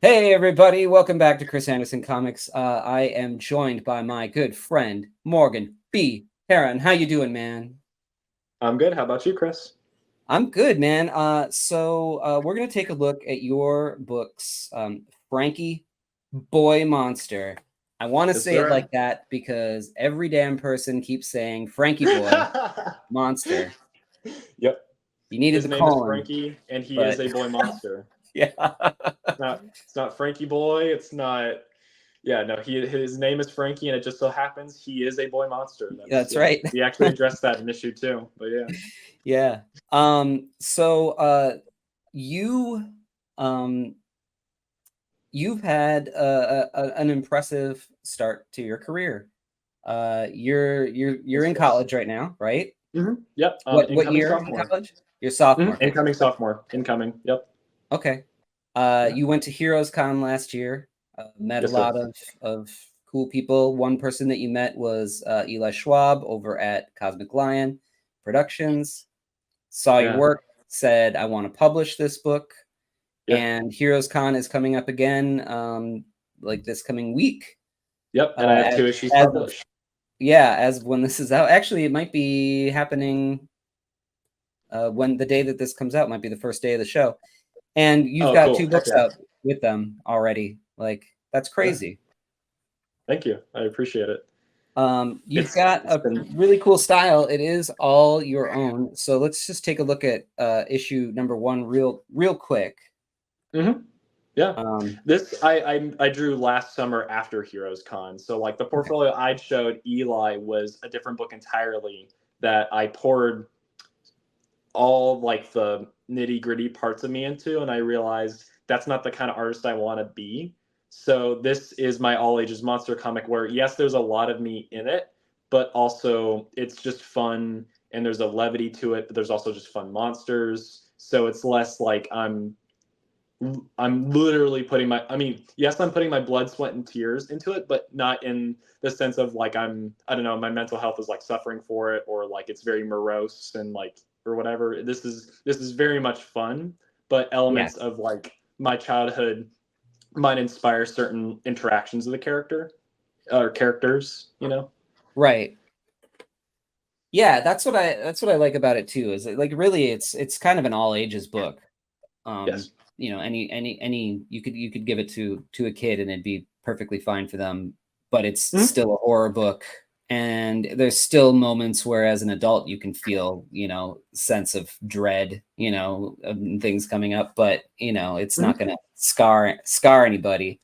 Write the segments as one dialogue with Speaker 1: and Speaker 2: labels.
Speaker 1: Hey everybody, welcome back to Chris Anderson Comics. I am joined by my good friend Morgan B. Herron. How you doing, man?
Speaker 2: I'm good. How about you, Chris?
Speaker 1: I'm good, man. We're gonna take a look at your books, Frankie, Boy Monster. I want to
Speaker 2: Yes,
Speaker 1: say it
Speaker 2: sir.
Speaker 1: like that because every damn person keeps saying Frankie Boy Monster.
Speaker 2: Yep.
Speaker 1: You needed
Speaker 2: His
Speaker 1: to
Speaker 2: name is
Speaker 1: call him,
Speaker 2: Frankie, and he is
Speaker 1: but
Speaker 2: a boy monster.
Speaker 1: yeah,
Speaker 2: It's not Frankie Boy. It's not. Yeah, no. His name is Frankie, and it just so happens he is a boy monster. That's
Speaker 1: that's
Speaker 2: yeah.
Speaker 1: right.
Speaker 2: We actually addressed that in issue 2, but yeah.
Speaker 1: Yeah. You um you've had an impressive start to your career. You're
Speaker 2: Yes,
Speaker 1: in
Speaker 2: yes.
Speaker 1: college right now, right?
Speaker 2: Yep.
Speaker 1: What
Speaker 2: Incoming
Speaker 1: year in
Speaker 2: sophomore.
Speaker 1: college? You're sophomore.
Speaker 2: Incoming sophomore. Incoming. Yep.
Speaker 1: Okay.
Speaker 2: Yeah.
Speaker 1: You went to Heroes Con last year. Met a
Speaker 2: Yes, sir.
Speaker 1: lot of cool people. One person that you met was Eli Schwab over at Cosmic Lion Productions. Saw your
Speaker 2: Yeah.
Speaker 1: work, said, I want to publish this book.
Speaker 2: Yeah.
Speaker 1: And Heroes Con is coming up again, like this coming week.
Speaker 2: Yep. And I have
Speaker 1: As,
Speaker 2: 2 issues
Speaker 1: as of
Speaker 2: published.
Speaker 1: yeah, as when this is out. Actually, it might be happening when the day that this comes out might be the first day of the show. And you've
Speaker 2: Oh,
Speaker 1: got
Speaker 2: cool.
Speaker 1: two
Speaker 2: Heck
Speaker 1: books
Speaker 2: yeah.
Speaker 1: out with them already. Like that's
Speaker 2: Yeah.
Speaker 1: crazy.
Speaker 2: Thank you. I appreciate it.
Speaker 1: You've
Speaker 2: It's
Speaker 1: got
Speaker 2: it's
Speaker 1: a
Speaker 2: been.
Speaker 1: really cool style. It is all your own. So let's just take a look at issue number 1 real quick.
Speaker 2: Mm-hmm. Yeah.
Speaker 1: Um,
Speaker 2: This I drew last summer after Heroes Con. So like the
Speaker 1: okay.
Speaker 2: portfolio I'd showed Eli was a different book entirely that I poured all like the nitty-gritty parts of me into, and I realized that's not the kind of artist I want to be. So this is my all ages monster comic where yes, there's a lot of me in it, but also it's just fun and there's a levity to it, but there's also just fun monsters. So it's less like I'm literally putting I mean, yes, I'm putting my blood, sweat, and tears into it, but not in the sense of like I don't know, my mental health is like suffering for it or like it's very morose and like or whatever. This is very much fun, but elements
Speaker 1: Yes.
Speaker 2: of like my childhood might inspire certain interactions of the character or characters, you know?
Speaker 1: Right. Yeah, that's what I like about it too. Is it, like really it's kind of an all ages book. Um,
Speaker 2: Yes.
Speaker 1: any you could give it to a kid and it'd be perfectly fine for them, but it's
Speaker 2: Mhm.
Speaker 1: still a horror book and there's still moments where as an adult you can feel, sense of dread, and things coming up, but it's not
Speaker 2: Mhm.
Speaker 1: going to scar anybody.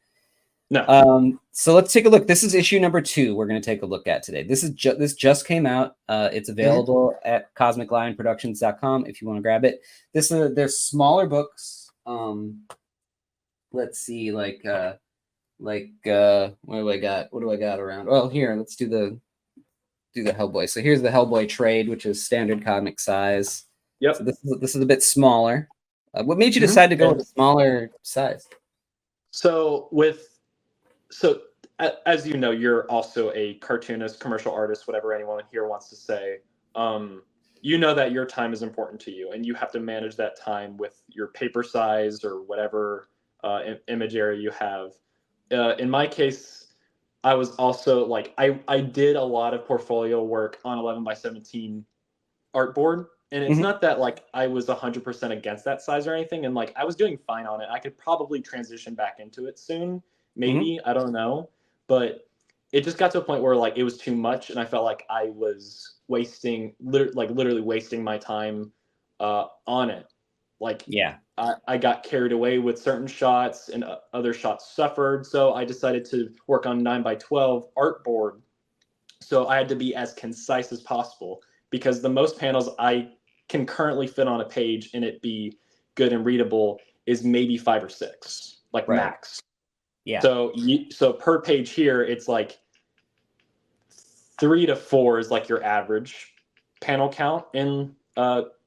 Speaker 2: No.
Speaker 1: So let's take a look. This is issue number 2 we're going to take a look at today. This just came out. It's
Speaker 2: Mhm.
Speaker 1: available at cosmiclionproductions.com if you want to grab it. They're smaller books. Let's see, what do I got around? Well, here, let's do the Hellboy. So here's the Hellboy trade, which is standard comic size. So
Speaker 2: Yep.
Speaker 1: this is a bit smaller. What made you
Speaker 2: Mhm.
Speaker 1: decide to go with
Speaker 2: And
Speaker 1: a smaller size?
Speaker 2: so so as you know, you're also a cartoonist, commercial artist, whatever anyone here wants to say. Um, you know that your time is important to you, and you have to manage that time with your paper size or whatever image area you have. In my case, I was also like I did a lot of portfolio work on 11 by 17 artboard, and it's
Speaker 1: Mhm.
Speaker 2: not that like I was 100% against that size or anything, and like I was doing fine on it. I could probably transition back into it soon,
Speaker 1: Mhm.
Speaker 2: maybe, I don't know, but it just got to a point where like it was too much and I felt like I was literally wasting my time on it. Like
Speaker 1: Yeah.
Speaker 2: I got carried away with certain shots and other shots suffered, so I decided to work on 9 by 12 artboard. So I had to be as concise as possible because the most panels I can currently fit on a page and it be good and readable is maybe 5 or 6, like
Speaker 1: Right.
Speaker 2: max.
Speaker 1: Yeah.
Speaker 2: So per page here, it's like 3 to 4 is like your average panel count in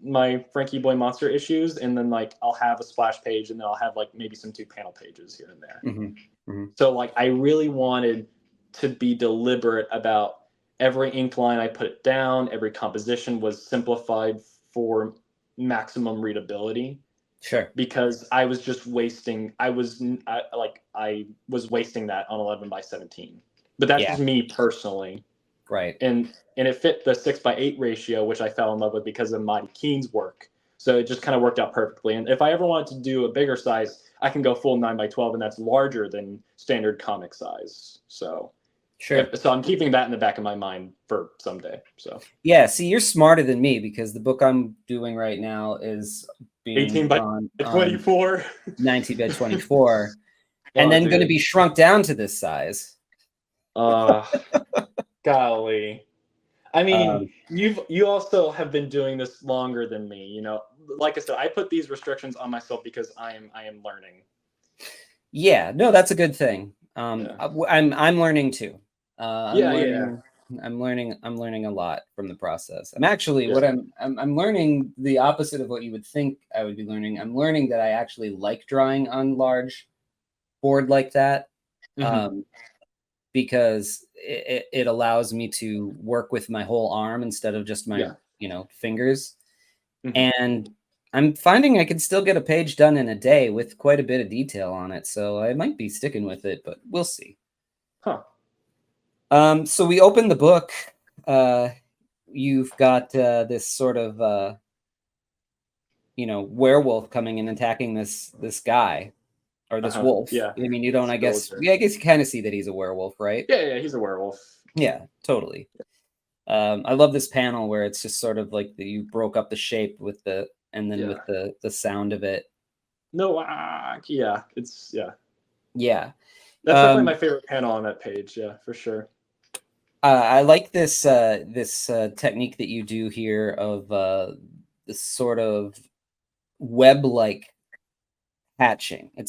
Speaker 2: my Frankie Boy Monster issues, and then like I'll have a splash page, and then I'll have like maybe some 2 panel pages here and there.
Speaker 1: Mhm. Mhm.
Speaker 2: So like I really wanted to be deliberate about every ink line I put it down, every composition was simplified for maximum readability.
Speaker 1: Sure.
Speaker 2: because I was just wasting. I was wasting that on 11:17. But that's
Speaker 1: Yeah.
Speaker 2: just me personally,
Speaker 1: Right.
Speaker 2: and it fit the 6:8 ratio, which I fell in love with because of Mighty Keen's work. So it just kind of worked out perfectly. And if I ever wanted to do a bigger size, I can go full 9:12, and that's larger than standard comic size. So
Speaker 1: Sure.
Speaker 2: so I'm keeping that in the back of my mind for someday. So
Speaker 1: Yeah. See, you're smarter than me because the book I'm doing right now is
Speaker 2: 18
Speaker 1: being
Speaker 2: by
Speaker 1: drawn on
Speaker 2: 24.
Speaker 1: 19 by 24 and
Speaker 2: Oh,
Speaker 1: then going to
Speaker 2: dude.
Speaker 1: be shrunk down to this size.
Speaker 2: Uh, golly. I mean,
Speaker 1: Um,
Speaker 2: you also have been doing this longer than me. Like I said, I put these restrictions on myself because I am learning.
Speaker 1: yeah, no, that's a good thing.
Speaker 2: Yeah.
Speaker 1: I'm learning too. I'm
Speaker 2: Yeah. Yeah.
Speaker 1: learning. I'm learning a lot from the process. I'm actually
Speaker 2: Yeah.
Speaker 1: what I'm learning the opposite of what you would think I would be learning. I'm learning that I actually like drawing on large board like that.
Speaker 2: Hmm.
Speaker 1: Um, because it allows me to work with my whole arm instead of just my
Speaker 2: Yeah.
Speaker 1: fingers.
Speaker 2: Hmm.
Speaker 1: And I'm finding I can still get a page done in a day with quite a bit of detail on it. So I might be sticking with it, but we'll see.
Speaker 2: Huh.
Speaker 1: So we open the book. Uh, you've got this sort of werewolf coming and attacking this guy or
Speaker 2: Uh
Speaker 1: this
Speaker 2: huh.
Speaker 1: wolf.
Speaker 2: Yeah.
Speaker 1: I mean, you don't.
Speaker 2: It's
Speaker 1: I
Speaker 2: a
Speaker 1: guess.
Speaker 2: villager.
Speaker 1: Yeah, I guess you kind of see that he's a werewolf, right?
Speaker 2: Yeah. Yeah. He's a werewolf.
Speaker 1: Yeah, totally. I love this panel where it's just sort of like you broke up the shape with the and then
Speaker 2: Yeah.
Speaker 1: with the sound of it.
Speaker 2: No. Yeah. Yeah.
Speaker 1: Yeah.
Speaker 2: That's definitely my
Speaker 1: Um,
Speaker 2: favorite panel on that page. Yeah, for sure.
Speaker 1: I like this technique that you do here of this sort of web-like hatching.
Speaker 2: Mhm.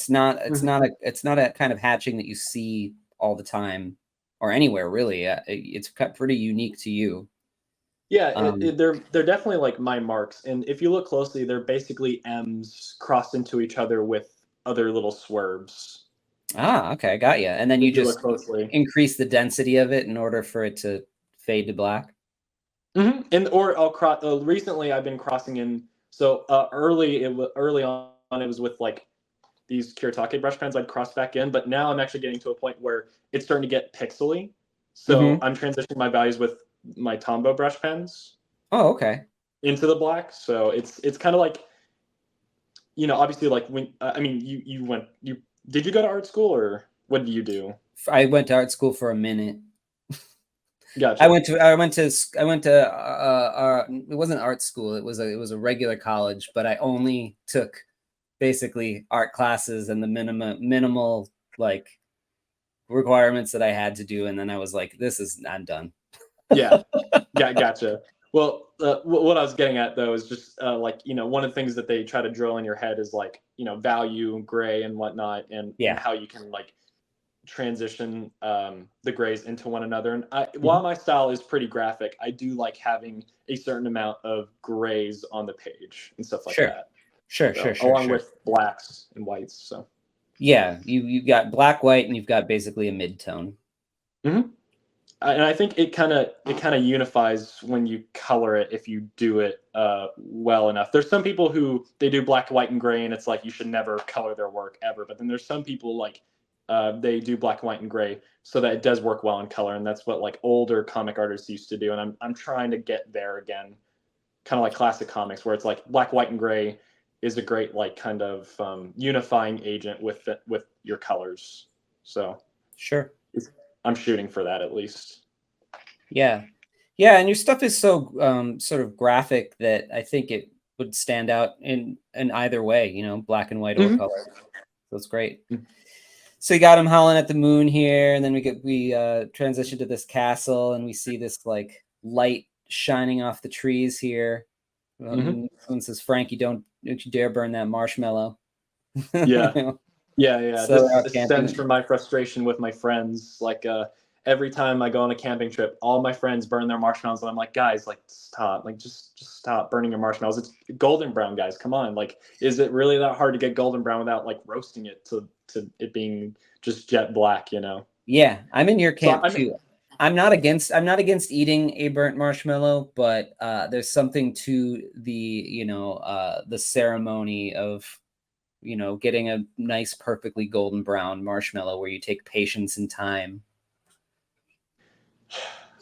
Speaker 1: It's not a kind of hatching that you see all the time or anywhere really. It's pretty unique to you.
Speaker 2: Yeah,
Speaker 1: Um,
Speaker 2: they're definitely like my marks, and if you look closely, they're basically M's crossed into each other with other little swerves.
Speaker 1: okay, got you. And then you
Speaker 2: If you look
Speaker 1: just
Speaker 2: closely,
Speaker 1: increase the density of it in order for it to fade to black.
Speaker 2: and or I'll cross. Recently, I've been crossing in. So early on, it was with like these Kiritake brush pens. I'd cross back in, but now I'm actually getting to a point where it's starting to get pixely. So
Speaker 1: Hmm.
Speaker 2: I'm transitioning my values with my Tombow brush pens
Speaker 1: Oh, okay.
Speaker 2: into the black. So it's kind of like, obviously, like when I mean, you did you go to art school, or what did you do?
Speaker 1: I went to art school for a minute.
Speaker 2: Gotcha.
Speaker 1: I went to it wasn't art school. It was a regular college, but I only took basically art classes and the minimal like requirements that I had to do, and then I was like, I'm done.
Speaker 2: Yeah, gotcha. Well, what I was getting at though is just like, one of the things that they try to drill in your head is like, value, gray, and whatnot, and
Speaker 1: Yeah.
Speaker 2: how you can like transition the grays into one another. And while
Speaker 1: Mhm.
Speaker 2: my style is pretty graphic, I do like having a certain amount of grays on the page and stuff like
Speaker 1: Sure.
Speaker 2: that.
Speaker 1: Sure, sure,
Speaker 2: So
Speaker 1: sure,
Speaker 2: along
Speaker 1: sure.
Speaker 2: with blacks and whites. So.
Speaker 1: Yeah, you've got black, white, and you've got basically a mid-tone.
Speaker 2: Mhm. And I think it kind of unifies when you color it if you do it well enough. There's some people who they do black, white, and gray, and it's like you should never color their work ever. But then there's some people like they do black, white, and gray so that it does work well in color, and that's what like older comic artists used to do. And I'm trying to get there again, kind of like classic comics where it's like black, white, and gray is a great like kind of unifying agent with your colors. So
Speaker 1: Sure.
Speaker 2: I'm shooting for that at least.
Speaker 1: Yeah. Yeah, and your stuff is so sort of graphic that I think it would stand out in either way, black and white or
Speaker 2: Mhm.
Speaker 1: color. So it's great. So you got him howling at the moon here, and then we transition to this castle, and we see this like light shining off the trees here.
Speaker 2: Mhm.
Speaker 1: Someone says, "Frankie, don't you dare burn that marshmallow." You
Speaker 2: Yeah.
Speaker 1: know?
Speaker 2: Yeah, yeah.
Speaker 1: So they're
Speaker 2: This
Speaker 1: out
Speaker 2: stems
Speaker 1: camping.
Speaker 2: from my frustration with my friends. Like every time I go on a camping trip, all my friends burn their marshmallows, and I'm like, guys, like stop, like just stop burning your marshmallows. It's golden brown, guys. Come on, like, is it really that hard to get golden brown without like roasting it to it being just jet black?
Speaker 1: Yeah, I'm in your
Speaker 2: So
Speaker 1: camp
Speaker 2: I mean,
Speaker 1: too. I'm not against eating a burnt marshmallow, but there's something to the ceremony of getting a nice, perfectly golden brown marshmallow where you take patience and time.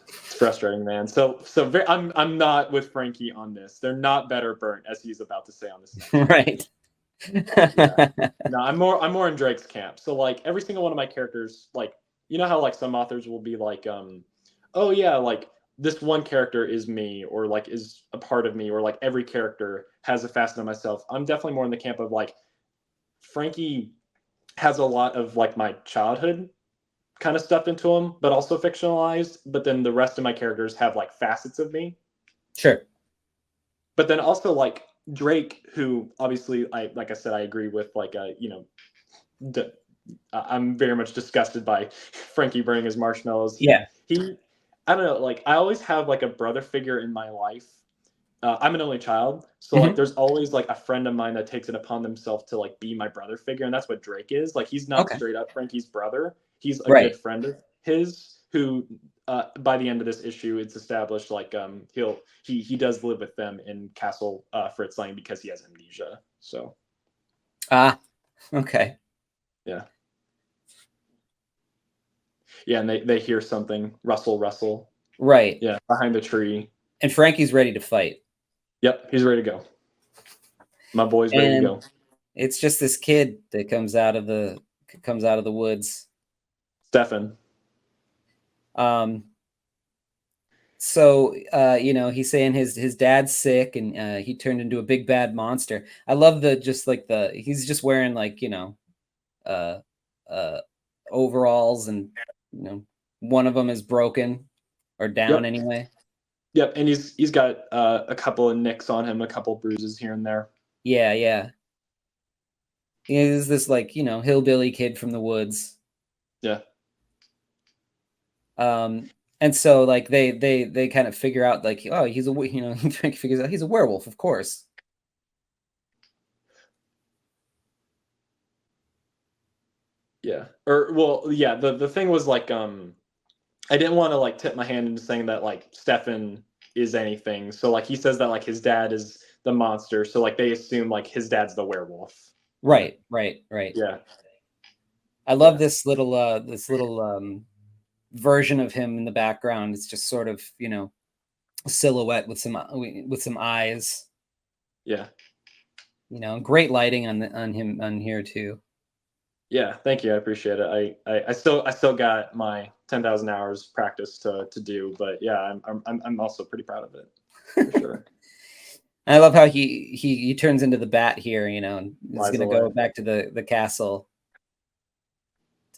Speaker 2: It's frustrating, man. I'm not with Frankie on this. They're not better burnt, as he's about to say on this next page.
Speaker 1: Right.
Speaker 2: Yeah. No, I'm more in Drake's camp. So like every single one of my characters, like you know how like some authors will be like, oh yeah, like this one character is me, or like is a part of me, or like every character has a facet of myself. I'm definitely more in the camp of like Frankie has a lot of like my childhood kind of stuffed into him, but also fictionalized. But then the rest of my characters have like facets of me.
Speaker 1: Sure.
Speaker 2: But then also like Drake, who obviously I like I said I agree with like I'm very much disgusted by Frankie burning his marshmallows.
Speaker 1: Yeah.
Speaker 2: He I don't know, like I always have like a brother figure in my life. I'm an only child, so like
Speaker 1: Mhm.
Speaker 2: there's always like a friend of mine that takes it upon themselves to like be my brother figure, and that's what Drake is. Like he's not
Speaker 1: Okay.
Speaker 2: straight up Frankie's brother. He's a good
Speaker 1: Right.
Speaker 2: friend of his who by the end of this issue it's established like he does live with them in Castle Fritzlang because he has amnesia. So
Speaker 1: Ah, okay.
Speaker 2: yeah. Yeah, and they hear something rustle, rustle.
Speaker 1: Right.
Speaker 2: Yeah, behind the tree.
Speaker 1: And Frankie's ready to fight.
Speaker 2: Yep, he's ready to go. My boy's ready to
Speaker 1: And
Speaker 2: go.
Speaker 1: it's just this kid that comes out of the woods.
Speaker 2: Stefan.
Speaker 1: Um, so he's saying his dad's sick and he turned into a big bad monster. I love he's just wearing like uh uh overalls, and one of them is broken or down
Speaker 2: Yep.
Speaker 1: anyway.
Speaker 2: Yep, and he's got a couple of nicks on him, a couple bruises here and there.
Speaker 1: Yeah. He's this hillbilly kid from the woods.
Speaker 2: Yeah.
Speaker 1: Um, and so like they kind of figure out like, oh, Frank figures out he's a werewolf, of course.
Speaker 2: Yeah. Or well, yeah, the thing was like I didn't want to like tip my hand into saying that like Stefan is anything. So like he says that like his dad is the monster. So like they assume like his dad's the werewolf. Yeah.
Speaker 1: Right.
Speaker 2: Yeah.
Speaker 1: I love
Speaker 2: Yeah.
Speaker 1: this little version of him in the background. It's just sort of, a silhouette with some eyes.
Speaker 2: Yeah.
Speaker 1: Great lighting on him on here too.
Speaker 2: Yeah, thank you. I appreciate it. I still got my 10,000 hours practice to do, but yeah, I'm also pretty proud of it for sure.
Speaker 1: I love how he turns into the bat here, and is
Speaker 2: Lies
Speaker 1: going to
Speaker 2: away.
Speaker 1: go back to the castle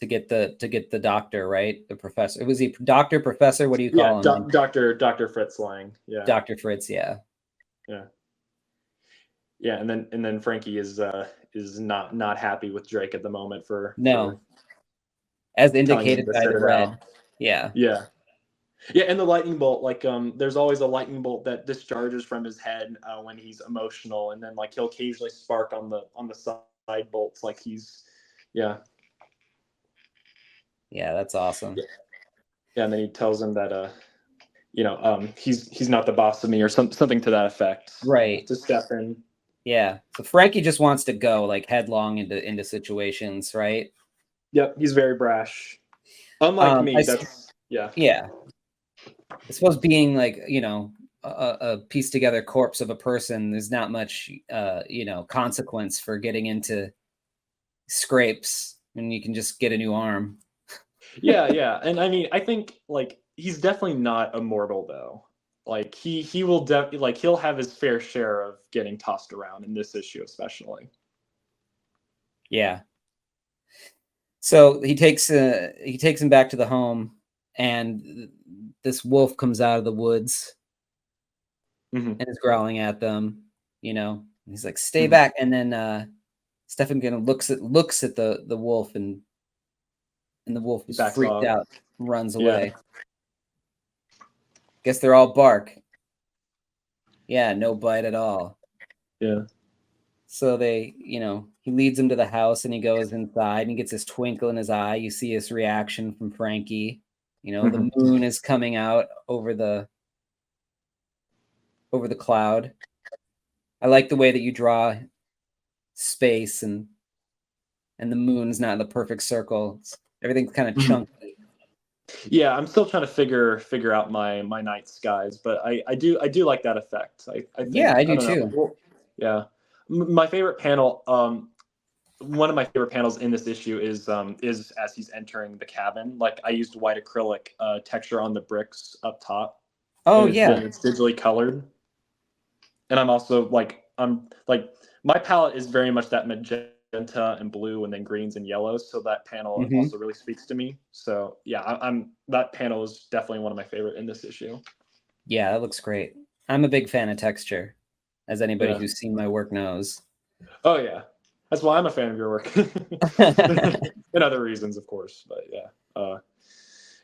Speaker 1: to get the doctor, right? The professor. Was he doctor, professor? What do you
Speaker 2: Yeah,
Speaker 1: call him?
Speaker 2: Dr. Fritz Lang. Yeah,
Speaker 1: Dr. Fritz, yeah.
Speaker 2: yeah, yeah. And then Frankie is not happy with Drake at the moment for
Speaker 1: No, as
Speaker 2: telling him
Speaker 1: indicated
Speaker 2: to
Speaker 1: by
Speaker 2: sit
Speaker 1: the
Speaker 2: it out.
Speaker 1: red. Yeah.
Speaker 2: Yeah, yeah. And the lightning bolt, like there's always a lightning bolt that discharges from his head when he's emotional, and then like he'll occasionally spark on the side bolts, like he's yeah.
Speaker 1: Yeah, that's awesome.
Speaker 2: Yeah, and then he tells him that he's not the boss of me, or something to that effect.
Speaker 1: Right.
Speaker 2: To Stefan.
Speaker 1: Yeah. So Frankie just wants to go like headlong into situations, right?
Speaker 2: Yep, he's very brash. Unlike me,
Speaker 1: I
Speaker 2: that's yeah.
Speaker 1: yeah. I suppose being like, a pieced together corpse of a person, there's not much consequence for getting into scrapes, and you can just get a new arm.
Speaker 2: Yeah, yeah. And I mean, I think like he's definitely not immortal though. Like he will definitely like he'll have his fair share of getting tossed around in this issue especially.
Speaker 1: Yeah. So he takes him back to the home, and this wolf comes out of the woods
Speaker 2: Hmm.
Speaker 1: and is growling at them. He's like, "Stay
Speaker 2: Hmm.
Speaker 1: back!" And then Stefan kind of looks at the wolf, and the wolf
Speaker 2: He
Speaker 1: is
Speaker 2: backs
Speaker 1: freaked
Speaker 2: off.
Speaker 1: out, and runs
Speaker 2: Yeah.
Speaker 1: away. Guess they're all bark. Yeah, no bite at all.
Speaker 2: Yeah.
Speaker 1: So he leads him to the house, and he goes inside and he gets this twinkle in his eye. You see his reaction from Frankie.
Speaker 2: Hmm.
Speaker 1: The moon is coming out over the cloud. I like the way that you draw space and and the moon's not in the perfect circle. Everything's kind of
Speaker 2: Mhm.
Speaker 1: chunky.
Speaker 2: Yeah, I'm still trying to figure out my night skies, but I do like that effect. I
Speaker 1: Yeah,
Speaker 2: think
Speaker 1: I
Speaker 2: I
Speaker 1: do
Speaker 2: don't know.
Speaker 1: too.
Speaker 2: Well, yeah, my favorite panel. One of my favorite panels in this issue is as he's entering the cabin. Like I used white acrylic texture on the bricks up top,
Speaker 1: Oh
Speaker 2: and
Speaker 1: yeah.
Speaker 2: it's digitally colored. And I'm like my palette is very much that magenta and blue and then greens and yellows. So that panel
Speaker 1: Hmm.
Speaker 2: also really speaks to me. So yeah, I'm that panel is definitely one of my favorite in this issue.
Speaker 1: Yeah, that looks great. I'm a big fan of texture, as anybody
Speaker 2: Yeah.
Speaker 1: who's seen my work knows.
Speaker 2: Oh yeah. That's why I'm a fan of your work. And other reasons, of course. But yeah.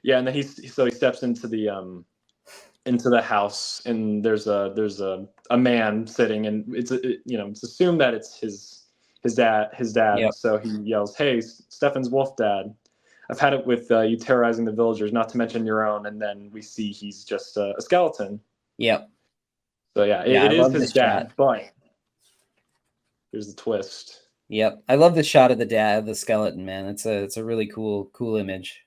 Speaker 2: Yeah, and then he steps into the house, and there's a man sitting, and it's assumed that it's his dad.
Speaker 1: Yep.
Speaker 2: So he yells, "Hey, Stefan's wolf dad, I've had it with you terrorizing the villagers, not to mention your own." And then we see he's just a skeleton.
Speaker 1: Yep.
Speaker 2: So yeah,
Speaker 1: Yeah, I
Speaker 2: it is
Speaker 1: love
Speaker 2: his
Speaker 1: this shot.
Speaker 2: dad, but here's the twist.
Speaker 1: Yep. I love the shot of the dad, the skeleton, man. It's a really cool image.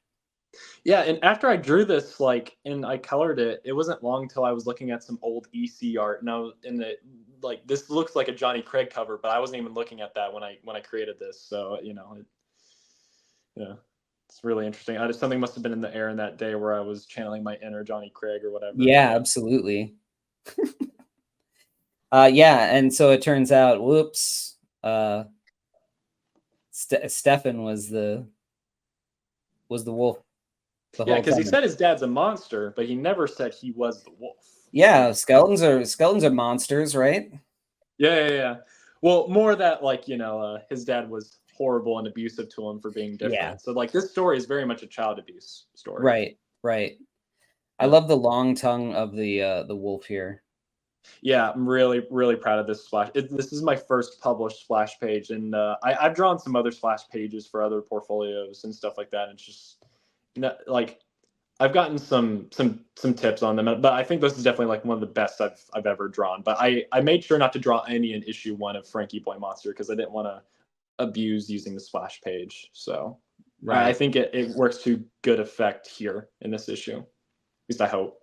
Speaker 2: Yeah, and after I drew this, and I colored it, it wasn't long till I was looking at some old EC art, and I was in the like this looks like a Johnny Craig cover, but I wasn't even looking at that when I created this. So it's really interesting. Something must have been in the air in that day where I was channeling my inner Johnny Craig or whatever.
Speaker 1: Yeah,
Speaker 2: Yeah.
Speaker 1: absolutely. Yeah, and so it turns out, whoops, Stefan was the wolf the
Speaker 2: Yeah,
Speaker 1: whole
Speaker 2: because he
Speaker 1: time.
Speaker 2: said his dad's a monster, but he never said he was the wolf.
Speaker 1: Yeah, skeletons are monsters, right?
Speaker 2: Yeah. Well, more that his dad was horrible and abusive to him for being
Speaker 1: Yeah,
Speaker 2: different. So this story is very much a child abuse story.
Speaker 1: right, right. I
Speaker 2: Yeah.
Speaker 1: love the long tongue of the wolf here.
Speaker 2: Yeah, I'm really really proud of this splash. This is my first published splash page, and I've drawn some other splash pages for other portfolios and stuff like that. And it's just like I've gotten some tips on them, but I think this is definitely like one of the best I've ever drawn. But I made sure not to draw any in issue 1 of Frankie Boy Monster because I didn't want to abuse using the splash page. So I
Speaker 1: Right.
Speaker 2: think it works to good effect here in this issue. At least I hope.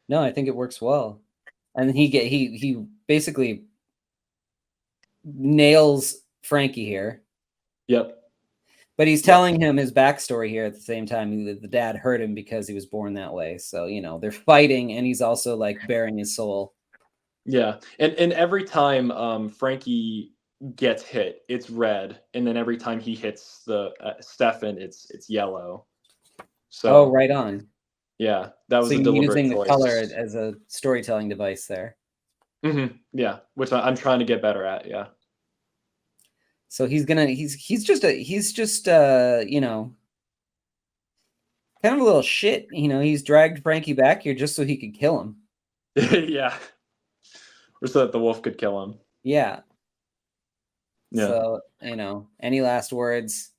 Speaker 1: No, I think it works well. And then he basically nails Frankie here.
Speaker 2: Yep.
Speaker 1: But he's
Speaker 2: Yep.
Speaker 1: telling him his backstory here at the same time. The dad hurt him because he was born that way. So, they're fighting, and he's also like bearing his soul.
Speaker 2: Yeah, and every time Frankie gets hit, it's red, and then every time he hits the Stefan, it's yellow.
Speaker 1: Oh,
Speaker 2: So
Speaker 1: right on.
Speaker 2: yeah, that
Speaker 1: So
Speaker 2: was a
Speaker 1: you're
Speaker 2: deliberate
Speaker 1: using the color
Speaker 2: choice.
Speaker 1: as a storytelling device there.
Speaker 2: Yeah, which I'm trying to get better at. Yeah.
Speaker 1: So he's just kind of a little shit. He's dragged Frankie back here just so he could kill him.
Speaker 2: Yeah, or so that the wolf could kill him.
Speaker 1: Yeah.
Speaker 2: Yeah.
Speaker 1: So, any last words?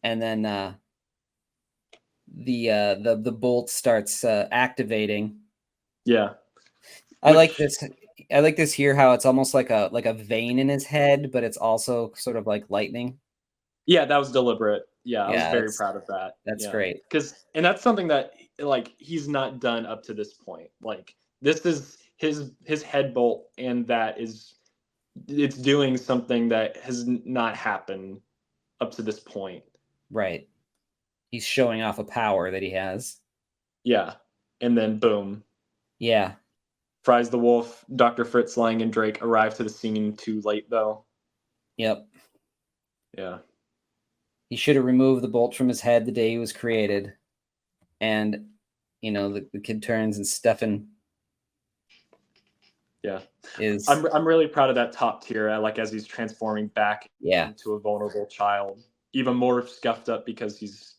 Speaker 1: And then the bolt starts activating.
Speaker 2: Yeah.
Speaker 1: I like
Speaker 2: Which
Speaker 1: this. I like this here how it's almost like a vein in his head, but it's also sort of like lightning.
Speaker 2: Yeah, that was deliberate. Yeah, I was
Speaker 1: Yeah,
Speaker 2: very proud of that.
Speaker 1: that's
Speaker 2: Yeah,
Speaker 1: great.
Speaker 2: because and that's something that he's not done up to this point. Like this is his head bolt, and that is it's doing something that has not happened up to this point.
Speaker 1: Right. He's showing off a power that he has.
Speaker 2: Yeah, and then boom,
Speaker 1: Yeah.
Speaker 2: Fries the wolf, Dr. Fritz Lang, and Drake arrive to the scene too late though.
Speaker 1: Yep.
Speaker 2: Yeah.
Speaker 1: He should have removed the bolt from his head the day he was created. And the kid turns and Stefan
Speaker 2: Yeah.
Speaker 1: is
Speaker 2: I'm really proud of that top tier. As he's transforming back
Speaker 1: yeah.
Speaker 2: into a vulnerable child, even more scuffed up because he's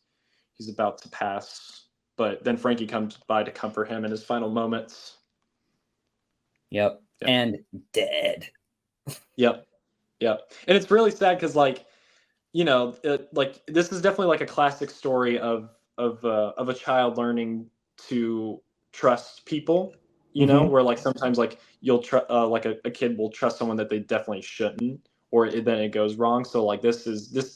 Speaker 2: about to pass. But then Frankie comes by to comfort him in his final moments.
Speaker 1: Yep.
Speaker 2: Yeah.
Speaker 1: And dead.
Speaker 2: Yep. Yep. And it's really sad because this is definitely like a classic story of a child learning to trust people.
Speaker 1: Mm-hmm.
Speaker 2: Where sometimes you'll a kid will trust someone that they definitely shouldn't, then it goes wrong. So like this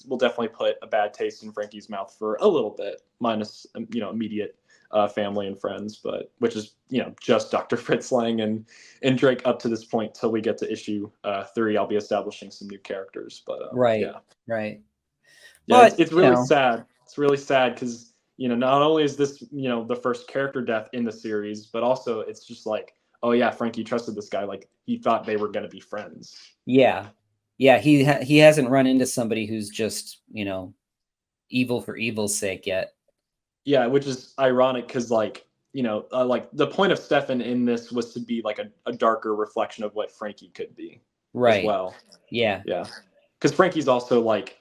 Speaker 2: will definitely put a bad taste in Frankie's mouth for a little bit, minus immediate family and friends, but which is just Dr. Fritz Lang and Drake up to this point till we get to issue 3. I'll be establishing some new characters, but
Speaker 1: Right.
Speaker 2: yeah,
Speaker 1: Right.
Speaker 2: yeah,
Speaker 1: But
Speaker 2: it's really sad. It's really sad because not only is this the first character death in the series, but also it's just like, oh yeah, Frankie trusted this guy, like he thought they were going to be friends.
Speaker 1: yeah. Yeah, he hasn't run into somebody who's just, evil for evil's sake yet.
Speaker 2: Yeah, which is ironic because like like the point of Stefan in this was to be like a darker reflection of what Frankie could be as
Speaker 1: Right.
Speaker 2: well.
Speaker 1: Yeah.
Speaker 2: Yeah, because Frankie's also like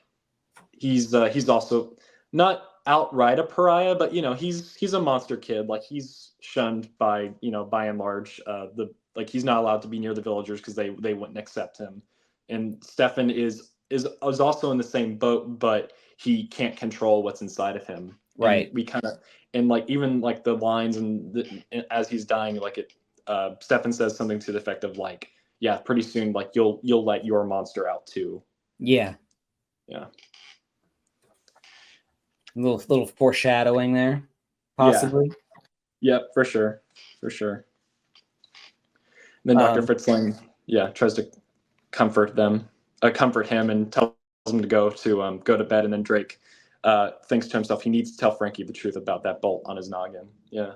Speaker 2: he's also not outright a pariah, but he's a monster kid. Like he's shunned by by and large. He's not allowed to be near the villagers because they wouldn't accept him. And Stefan is also in the same boat, but he can't control what's inside of him. And
Speaker 1: Right.
Speaker 2: we kind of and like even like the lines as he's dying, like Stefan says something to the effect of like, yeah, pretty soon like you'll let your monster out too.
Speaker 1: Yeah.
Speaker 2: Yeah.
Speaker 1: Little foreshadowing there, possibly.
Speaker 2: Yep, for sure, for sure. And then Dr.
Speaker 1: Um,
Speaker 2: Fritz Lang, tries to comfort him, and tells him to go to bed. And then Drake thinks to himself he needs to tell Frankie the truth about that bolt on his noggin. Yeah.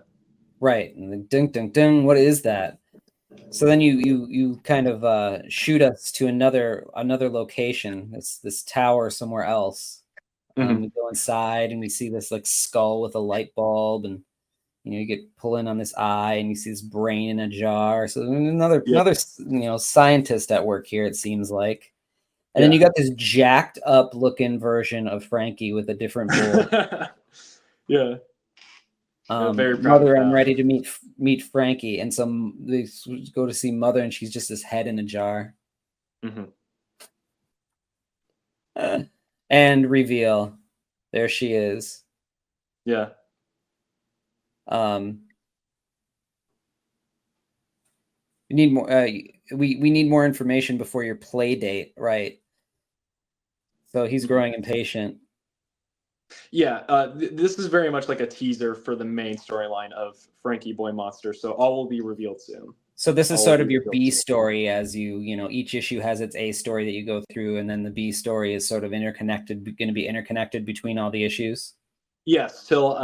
Speaker 1: right. And then ding ding ding, what is that? So then you kind of shoot us to another location, this tower somewhere else.
Speaker 2: Mm-hmm.
Speaker 1: We go inside and we see this like skull with a light bulb, and you get pulling on this eye and you see this brain in a jar. So another
Speaker 2: Yeah.
Speaker 1: scientist at work here, it seems like. And then
Speaker 2: Yeah.
Speaker 1: you got this jacked up looking version of Frankie with a different bull.
Speaker 2: Yeah. Very proud of
Speaker 1: Mother, I'm
Speaker 2: that.
Speaker 1: ready to meet Frankie, and they go to see Mother, and she's just this head in a jar.
Speaker 2: Mm-hmm.
Speaker 1: And reveal, there she is.
Speaker 2: Yeah.
Speaker 1: We need more. We need more information before your play date, right? So he's growing impatient.
Speaker 2: Yeah, this is very much like a teaser for the main storyline of Frankie Boy Monster. So all will be revealed soon.
Speaker 1: So this is
Speaker 2: All will
Speaker 1: sort
Speaker 2: be
Speaker 1: of your
Speaker 2: revealed
Speaker 1: B
Speaker 2: soon.
Speaker 1: story, as each issue has its A story that you go through, and then the B story is sort of interconnected, going to be interconnected between all the issues.
Speaker 2: Yes, till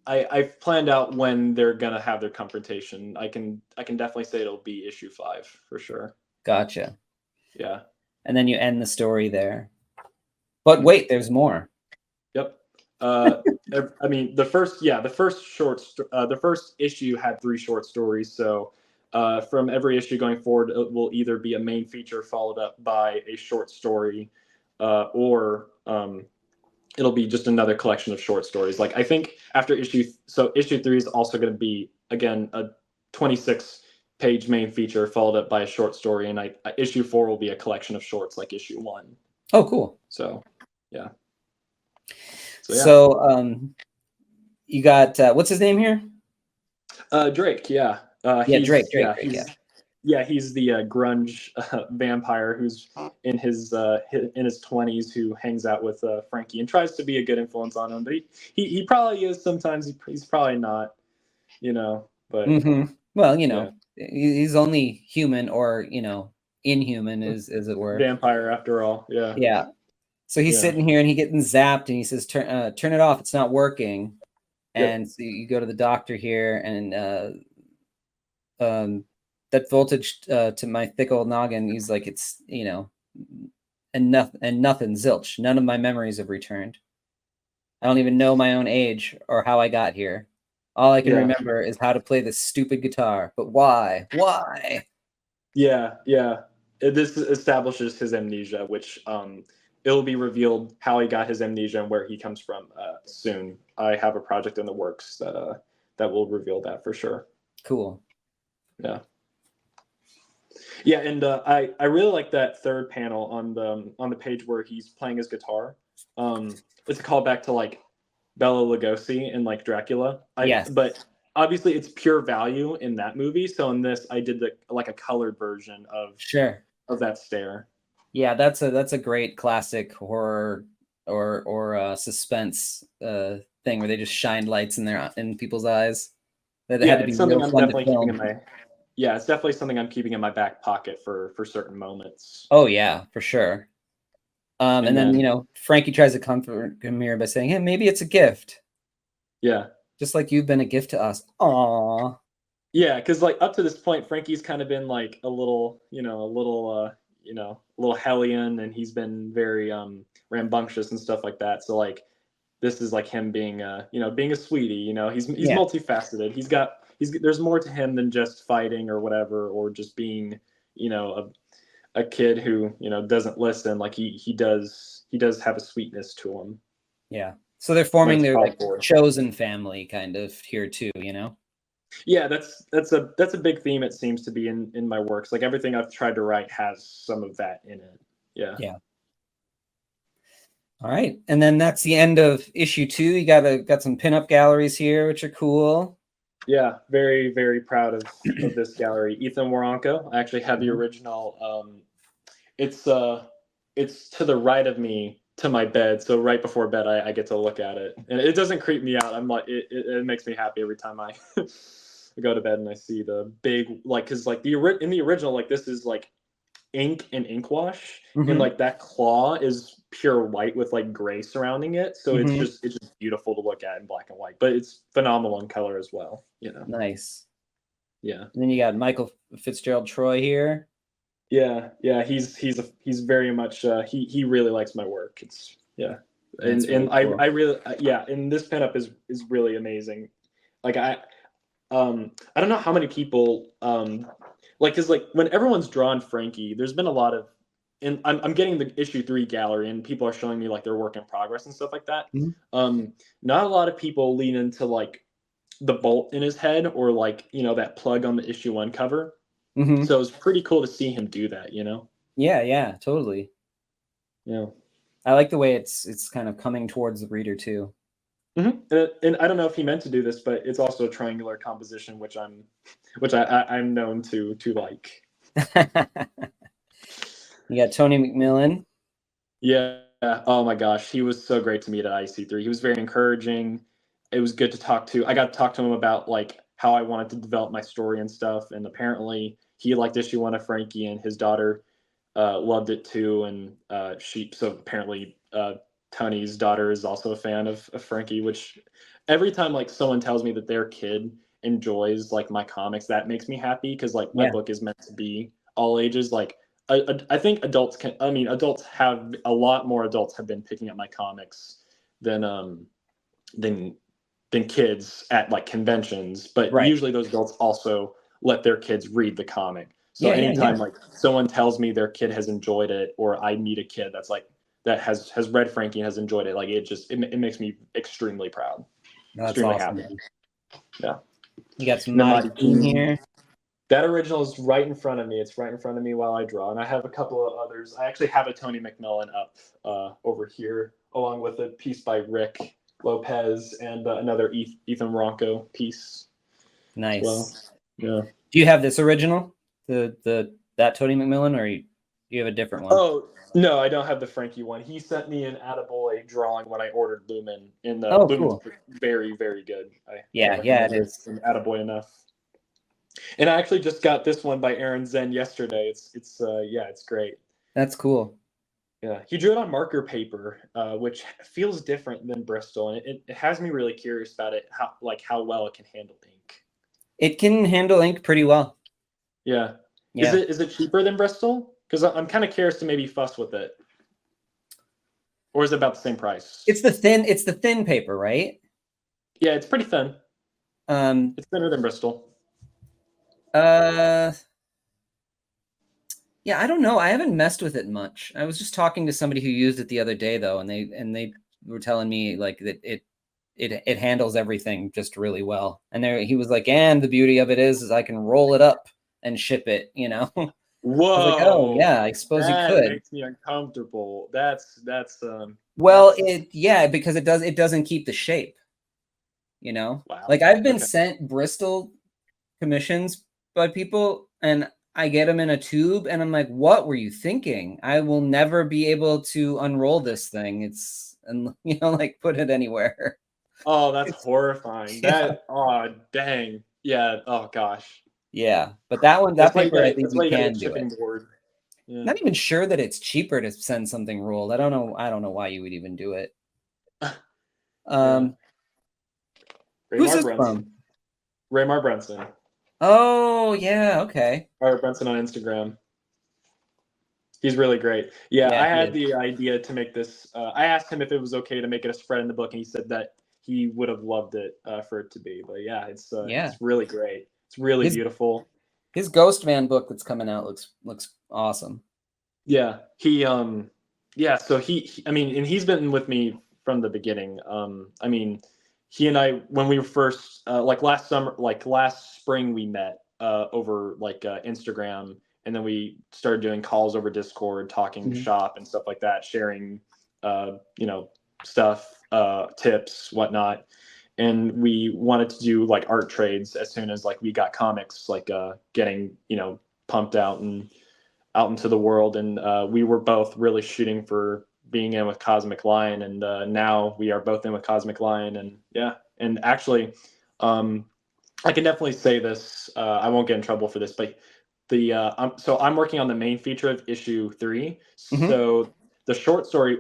Speaker 2: I've planned out when they're gonna have their confrontation. I can definitely say it'll be issue 5 for sure.
Speaker 1: Gotcha.
Speaker 2: Yeah.
Speaker 1: And then you end the story there. But wait, there's more.
Speaker 2: Yep. I mean, the first issue had 3 short stories. So from every issue going forward, it will either be a main feature followed up by a short story, or it'll be just another collection of short stories. Like I think after issue 3 is also going to be again a 26-page main feature followed up by a short story, and issue 4 will be a collection of shorts like issue 1.
Speaker 1: Oh, cool.
Speaker 2: So, yeah.
Speaker 1: So you got what's his name here?
Speaker 2: Drake. Yeah.
Speaker 1: Yeah,
Speaker 2: He's
Speaker 1: Drake.
Speaker 2: yeah
Speaker 1: Drake.
Speaker 2: he's yeah he's the grunge vampire who's in his 20s, who hangs out with Frankie and tries to be a good influence on him, but he probably is sometimes. He's probably not, but
Speaker 1: Well,
Speaker 2: yeah.
Speaker 1: he's only human, or inhuman, as it were.
Speaker 2: Vampire after all. Yeah.
Speaker 1: Yeah. So he's sitting here and he's getting zapped, and he says, turn it off, it's not working. And so you go to the doctor here, and that voltage to my thick old noggin, he's like, it's and nothing, zilch, none of my memories have returned. I don't even know my own age or how I got here. All I can remember is how to play this stupid guitar. But why?
Speaker 2: Yeah. This establishes his amnesia, which it'll be revealed how he got his amnesia and where he comes from soon. I have a project in the works that will reveal that for sure.
Speaker 1: Cool.
Speaker 2: Yeah. Yeah, and I really like that third panel on the page where he's playing his guitar. It's a callback to like Bela Lugosi and like Dracula.
Speaker 1: Yes.
Speaker 2: But obviously it's pure value in that movie. So in this, I did a colored version of
Speaker 1: Sure.
Speaker 2: of that stare.
Speaker 1: Yeah, that's a great classic horror or suspense thing where they just shine lights in people's eyes. That
Speaker 2: Yeah,
Speaker 1: had to be
Speaker 2: it's something
Speaker 1: real
Speaker 2: I'm
Speaker 1: fun to
Speaker 2: definitely keeping in
Speaker 1: film.
Speaker 2: my. Yeah, it's definitely something I'm keeping in my back pocket for certain moments.
Speaker 1: Oh yeah, for sure. And
Speaker 2: And
Speaker 1: then,
Speaker 2: then
Speaker 1: Frankie tries to comfort Amir by saying, "Hey, maybe it's a gift,
Speaker 2: yeah,
Speaker 1: just like you've been a gift to us." Aw.
Speaker 2: yeah, because like up to this point, Frankie's kind of been like a little hellion, and he's been very rambunctious and stuff like that. So like this is like him being being a sweetie. He's
Speaker 1: Yeah,
Speaker 2: multifaceted. He's there's more to him than just fighting or whatever, or just being a kid who doesn't listen. Like he does have a sweetness to him
Speaker 1: yeah. So they're
Speaker 2: when
Speaker 1: forming
Speaker 2: it's
Speaker 1: their
Speaker 2: called
Speaker 1: like
Speaker 2: for.
Speaker 1: chosen family kind of here too.
Speaker 2: Yeah, that's a big theme. It seems to be in my works. Like everything I've tried to write has some of that in it. Yeah.
Speaker 1: Yeah. All right. And then that's the end of issue 2. You got some pinup galleries here, which are cool.
Speaker 2: Yeah, very very proud of this gallery. Ethan Waronko. I actually have the
Speaker 1: Mhm.
Speaker 2: original. It's it's to the right of me to my bed, so right before bed I get to look at it, and it doesn't creep me out. I'm like it makes me happy every time I go to bed and I see the big, like, because like in the original, like this is like ink and ink wash, and
Speaker 1: Mhm.
Speaker 2: like that claw is pure white with like gray surrounding it, so
Speaker 1: Mhm.
Speaker 2: it's just beautiful to look at in black and white, but it's phenomenal in color as well.
Speaker 1: Nice.
Speaker 2: Yeah.
Speaker 1: And then you got Michael Fitzgerald Troy here.
Speaker 2: Yeah, he's very much he really likes my work. It's yeah.
Speaker 1: That's
Speaker 2: And
Speaker 1: really cool.
Speaker 2: I really yeah, and this pinup is really amazing. Like I don't know how many people like, cuz like when everyone's drawn Frankie, there's been a lot of, and I'm getting the issue 3 gallery, and people are showing me like their work in progress and stuff like that.
Speaker 1: Mhm.
Speaker 2: Not a lot of people lean into like the bolt in his head, or like, that plug on the issue 1 cover.
Speaker 1: Mhm.
Speaker 2: So it's pretty cool to see him do that.
Speaker 1: Yeah, yeah, totally.
Speaker 2: Yeah.
Speaker 1: I like the way it's kind of coming towards the reader too.
Speaker 2: And I don't know if he meant to do this, but it's also a triangular composition, which I'm known to like.
Speaker 1: You got Tony McMillan.
Speaker 2: Yeah. Oh my gosh, he was so great to meet at IC3. He was very encouraging. It was good to talk to. I got to talk to him about like how I wanted to develop my story and stuff. And apparently, he liked issue 1 of Frankie, and his daughter loved it too. And so apparently, Tony's daughter is also a fan of Frankie. Which every time like someone tells me that their kid enjoys like my comics, that makes me happy, because like my
Speaker 1: Yeah.
Speaker 2: book is meant to be all ages. Like I think adults can. I mean, a lot more adults have been picking up my comics than than than kids at like conventions. But
Speaker 1: Right.
Speaker 2: usually those adults also let their kids read the comic. So
Speaker 1: Yeah, yeah,
Speaker 2: anytime
Speaker 1: yeah.
Speaker 2: like someone tells me their kid has enjoyed it, or I meet a kid that's like that has read Frankie and has enjoyed it, like it makes me extremely proud,
Speaker 1: That's
Speaker 2: extremely
Speaker 1: awesome,
Speaker 2: happy.
Speaker 1: man.
Speaker 2: Yeah.
Speaker 1: You got some
Speaker 2: And then
Speaker 1: Mighty
Speaker 2: Mighty
Speaker 1: Queen
Speaker 2: Queen.
Speaker 1: here.
Speaker 2: That original is right in front of me. It's right in front of me while I draw, and I have a couple of others. I actually have a Tony McMillan up over here, along with a piece by Rick Lopez, and another Ethan Ronco piece as well.
Speaker 1: Nice.
Speaker 2: Yeah.
Speaker 1: Do you have this original? That Tony McMillan, or you have a different one?
Speaker 2: Oh no, I don't have the Frankie one. He sent me an Attaboy drawing when I ordered Lumen, and
Speaker 1: Oh,
Speaker 2: Lumen's
Speaker 1: cool.
Speaker 2: very very good. I can't
Speaker 1: Yeah, yeah, it
Speaker 2: recommend it
Speaker 1: is.
Speaker 2: in Attaboy enough. And I actually just got this one by Aaron Zen yesterday. It's yeah, it's great.
Speaker 1: That's cool.
Speaker 2: Yeah, he drew it on marker paper, which feels different than Bristol, and it has me really curious about it, how well it can handle ink.
Speaker 1: It can handle ink pretty well.
Speaker 2: Yeah,
Speaker 1: Yeah.
Speaker 2: is it cheaper than Bristol? Because I'm kind of curious to maybe fuss with it, or is it about the same price?
Speaker 1: It's the thin paper, right?
Speaker 2: Yeah, it's pretty thin.
Speaker 1: Um
Speaker 2: It's thinner than Bristol.
Speaker 1: uh yeah, I don't know. I haven't messed with it much. I was just talking to somebody who used it the other day though, and they were telling me like that it handles everything just really well. And there he was like, and the beauty of it is I can roll it up and ship it. I was like, oh
Speaker 2: Whoa,
Speaker 1: yeah, I suppose you
Speaker 2: that
Speaker 1: could.
Speaker 2: makes me uncomfortable.
Speaker 1: Well,
Speaker 2: That's
Speaker 1: yeah, because it doesn't keep the shape.
Speaker 2: wow.
Speaker 1: Like I've been
Speaker 2: Okay.
Speaker 1: sent Bristol commissions by people, and I get them in a tube, and I'm like, what were you thinking? I will never be able to unroll this thing. It's, and like put it anywhere.
Speaker 2: Oh, that's
Speaker 1: It's,
Speaker 2: horrifying.
Speaker 1: yeah.
Speaker 2: Oh, dang. Yeah. Oh, gosh.
Speaker 1: Yeah. But that paper, I think
Speaker 2: That's
Speaker 1: you
Speaker 2: why you got to
Speaker 1: can
Speaker 2: get
Speaker 1: do it.
Speaker 2: chipping board. Yeah.
Speaker 1: Not even sure that it's cheaper to send something rolled. I don't know. I don't know why you would even do it.
Speaker 2: Yeah.
Speaker 1: Um, who's
Speaker 2: Raymar
Speaker 1: this
Speaker 2: Brunson.
Speaker 1: from?
Speaker 2: Raymar Brunson.
Speaker 1: Oh, yeah. Okay.
Speaker 2: Or Brunson on Instagram. He's really great. Yeah,
Speaker 1: Yeah,
Speaker 2: I
Speaker 1: he
Speaker 2: had
Speaker 1: is.
Speaker 2: the idea to make this. I asked him if it was okay to make it a spread in the book, and he said that he would have loved it for it to be. But yeah,
Speaker 1: Yeah.
Speaker 2: it's really great. It's really
Speaker 1: His
Speaker 2: beautiful.
Speaker 1: his Ghost Man book that's coming out looks awesome.
Speaker 2: Yeah, yeah. So I mean, and he's been with me from the beginning. I mean, he and I when we were first like last summer, like last spring, we met over like Instagram, and then we started doing calls over Discord, talking
Speaker 1: Mhm.
Speaker 2: shop and stuff like that, sharing you know, stuff, tips, whatnot. And we wanted to do like art trades as soon as like we got comics like getting, you know, pumped out and out into the world. And we were both really shooting for being in with Cosmic Lion, and now we are both in with Cosmic Lion. And yeah, and actually, um, I can definitely say this. I won't get in trouble for this, but so I'm working on the main feature of issue 3.
Speaker 1: Mhm.
Speaker 2: So the short story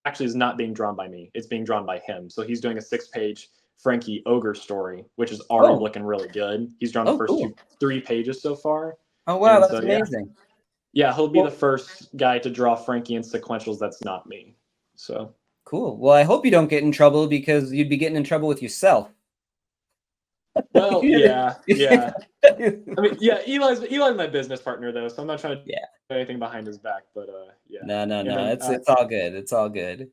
Speaker 2: actually is not being drawn by me; it's being drawn by him. So he's doing a 6-page Frankie ogre story, which is already
Speaker 1: Oh.
Speaker 2: looking really good. He's drawn the
Speaker 1: Oh,
Speaker 2: first
Speaker 1: cool.
Speaker 2: 3 pages so far,
Speaker 1: Oh, wow,
Speaker 2: and
Speaker 1: that's
Speaker 2: so yeah,
Speaker 1: amazing.
Speaker 2: yeah, he'll be the
Speaker 1: Well,
Speaker 2: first guy to draw Frankie in sequentials that's not me. So,
Speaker 1: cool. Well, I hope you don't get in trouble because you'd be getting in trouble with yourself.
Speaker 2: well, yeah,
Speaker 1: Yeah.
Speaker 2: yeah. I mean, yeah, Eli's my business partner though, so I'm not trying to
Speaker 1: Yeah.
Speaker 2: do anything behind his back. But yeah,
Speaker 1: No, no,
Speaker 2: and
Speaker 1: no.
Speaker 2: then
Speaker 1: It's all good. It's all good.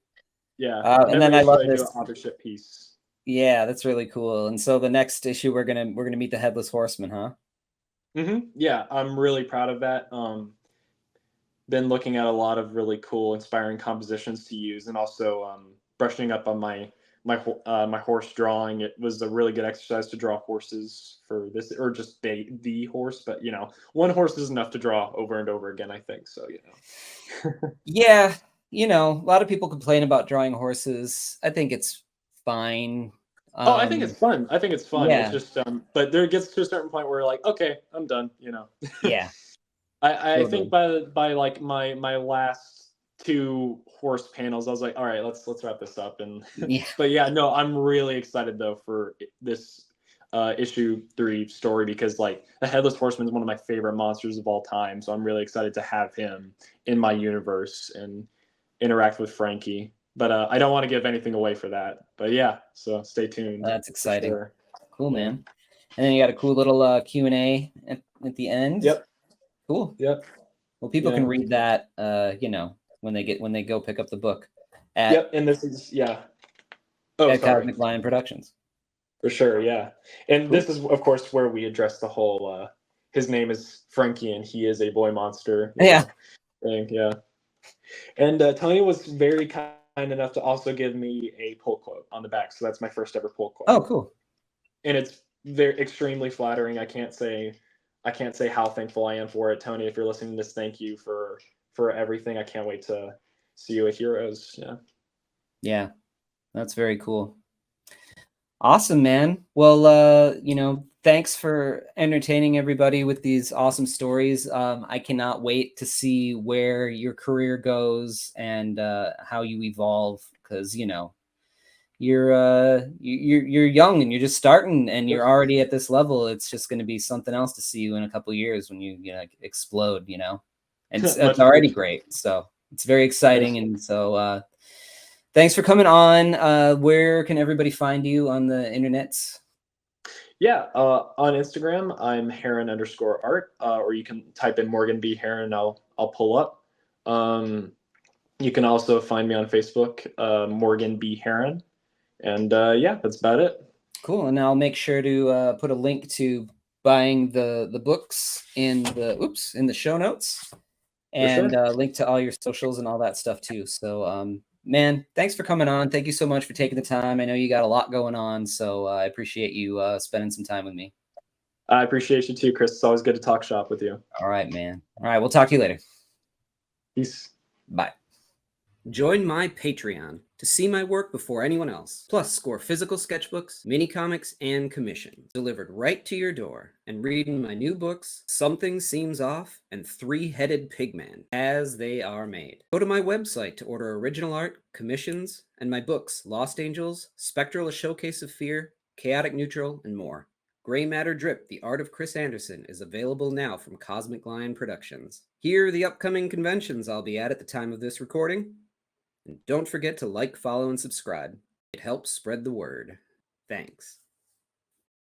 Speaker 2: yeah, and
Speaker 1: And
Speaker 2: every
Speaker 1: then I
Speaker 2: issue
Speaker 1: love
Speaker 2: I do an
Speaker 1: this.
Speaker 2: authorship piece.
Speaker 1: Yeah, that's really cool. And so the next issue we're gonna meet the Headless Horseman, huh?
Speaker 2: Yeah, I'm really proud of that. Been looking at a lot of really cool, inspiring compositions to use, and also brushing up on my horse drawing. It was a really good exercise to draw horses for this, or just the horse. But you know, one horse is enough to draw over and over again. I think so. You know.
Speaker 1: Yeah, a lot of people complain about drawing horses. I think it's fine.
Speaker 2: Oh, I think it's
Speaker 1: Um,
Speaker 2: fun. I think it's fun. It's
Speaker 1: yeah,
Speaker 2: just, but there gets to a certain point where like, okay, I'm done. You know.
Speaker 1: yeah,
Speaker 2: I think
Speaker 1: totally.
Speaker 2: by like my last 2 horse panels, I was like, all right, let's wrap this up. And
Speaker 1: Yeah,
Speaker 2: but yeah, no, I'm really excited though for this issue 3 story, because like the Headless Horseman is one of my favorite monsters of all time. So I'm really excited to have him in my universe and interact with Frankie. But I don't want to give anything away for that. But yeah, so stay tuned
Speaker 1: that's
Speaker 2: for
Speaker 1: exciting.
Speaker 2: sure.
Speaker 1: Cool,
Speaker 2: Yeah.
Speaker 1: man. And then you got a cool little Q&A at the end.
Speaker 2: Yep.
Speaker 1: Cool.
Speaker 2: Yep.
Speaker 1: Well, people can
Speaker 2: Yeah.
Speaker 1: read that, when they go pick up the book at
Speaker 2: Yep. And this is yeah. Oh, sorry.
Speaker 1: Cosmic Lion Productions.
Speaker 2: For sure, yeah. And
Speaker 1: Cool.
Speaker 2: this is, of course, where we address the whole his name is Frankie and he is a boy monster,
Speaker 1: Yeah.
Speaker 2: thing, yeah. And Tony was very kind enough to also give me a pull quote on the back, so that's my first ever pull quote.
Speaker 1: Oh, cool.
Speaker 2: And it's very extremely flattering. I can't say how thankful I am for it, Tony. If you're listening to this, thank you for everything. I can't wait to see you at Heroes. Yeah.
Speaker 1: Yeah, that's very cool. Awesome, man. Well, thanks for entertaining everybody with these awesome stories. I cannot wait to see where your career goes and how you evolve, because you're young and you're just starting and you're already at this level. It's just going to be something else to see you in a couple of years when you explode, and it's
Speaker 2: Much
Speaker 1: already
Speaker 2: appreciated.
Speaker 1: great. So it's very exciting,
Speaker 2: Thanks.
Speaker 1: and so. Thanks for coming on. Where can everybody find you on the internets?
Speaker 2: Yeah, on Instagram, I'm Herron_art, or you can type in Morgan B. Herron. I'll pull up. Um, you can also find me on Facebook, Morgan B. Herron, and yeah, that's about it.
Speaker 1: Cool. And I'll make sure to put a link to buying the books in the show notes,
Speaker 2: For
Speaker 1: and
Speaker 2: sure.
Speaker 1: link to all your socials and all that stuff too. So, man, thanks for coming on. Thank you so much for taking the time. I know you got a lot going on, so I appreciate you spending some time with me.
Speaker 2: I appreciate you too, Chris. It's always good to talk shop with you.
Speaker 1: All right, man. All right, we'll talk to you later.
Speaker 2: Peace.
Speaker 1: Bye. Join my Patreon to see my work before anyone else. Plus, score physical sketchbooks, mini comics, and commissions delivered right to your door. And reading my new books, Something Seems Off and Three-Headed Pigman, as they are made. Go to my website to order original art, commissions, and my books, Lost Angels, Spectral: A Showcase of Fear, Chaotic Neutral, and more. Gray Matter Drip, The Art of Chris Anderson, is available now from Cosmic Lion Productions. Here are the upcoming conventions I'll be at the time of this recording. And don't forget to like, follow, and subscribe. It helps spread the word. Thanks.